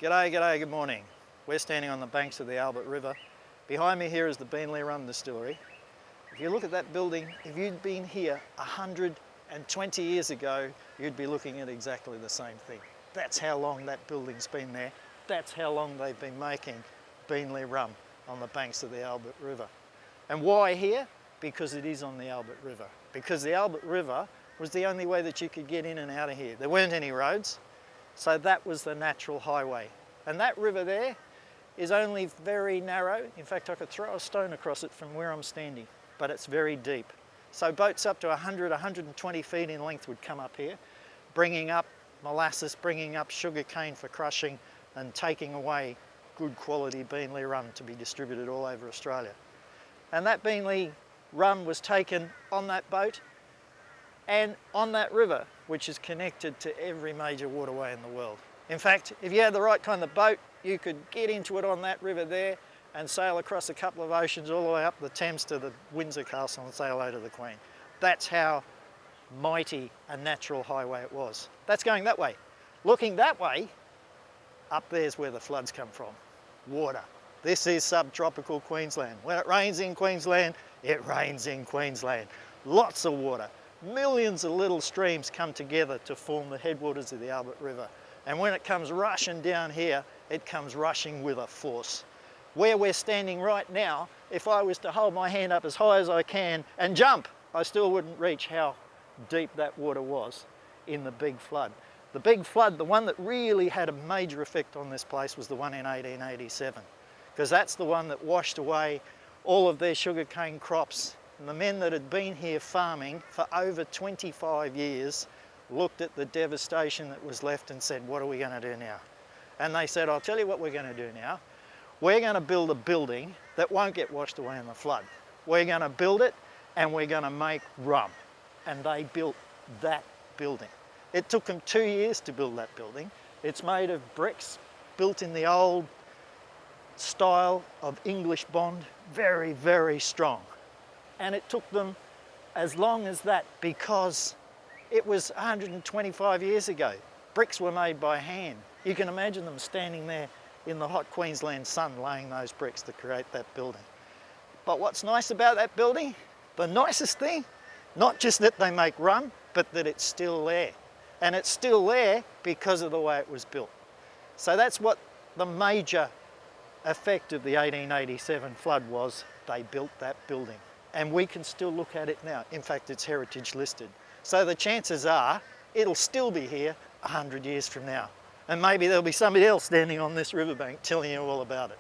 G'day, g'day, good morning. We're standing on the banks of the Albert River. Behind me here is the Beenleigh Rum Distillery. If you look at that building, if you'd been here 120 years ago, you'd be looking at exactly the same thing. That's how long that building's been there. That's how long they've been making Beenleigh rum on the banks of the Albert River. And why here? Because it is on the Albert River. Because the Albert River was the only way that you could get in and out of here. There weren't any roads. So that was the natural highway. And that river there is only very narrow. In fact, I could throw a stone across it from where I'm standing, but it's very deep. So boats up to 100, 120 feet in length would come up here, bringing up molasses, bringing up sugar cane for crushing and taking away good quality Beenleigh rum to be distributed all over Australia. And that Beenleigh rum was taken on that boat and on that river, which is connected to every major waterway in the world. In fact, if you had the right kind of boat, you could get into it on that river there and sail across a couple of oceans all the way up the Thames to the Windsor Castle and say hello to the Queen. That's how mighty a natural highway it was. That's going that way. Looking that way, up there's where the floods come from. Water. This is subtropical Queensland. When it rains in Queensland, it rains in Queensland. Lots of water. Millions of little streams come together to form the headwaters of the Albert River. And when it comes rushing down here, it comes rushing with a force. Where we're standing right now, if I was to hold my hand up as high as I can and jump, I still wouldn't reach how deep that water was in the big flood. The big flood, the one that really had a major effect on this place, was the one in 1887, because that's the one that washed away all of their sugarcane crops. And the men that had been here farming for over 25 years looked at the devastation that was left and said, what are we going to do now? And they said, I'll tell you what we're going to do now. We're going to build a building that won't get washed away in the flood. We're going to build it and we're going to make rum. And they built that building. It took them 2 years to build that building. It's made of bricks, built in the old style of English bond, very, very strong. And it took them as long as that because it was 125 years ago. Bricks were made by hand. You can imagine them standing there in the hot Queensland sun laying those bricks to create that building. But what's nice about that building? The nicest thing, not just that they make rum, but that it's still there. And it's still there because of the way it was built. So that's what the major effect of the 1887 flood was. They built that building. And we can still look at it now. In fact, it's heritage listed. So the chances are it'll still be here 100 years from now. And maybe there'll be somebody else standing on this riverbank telling you all about it.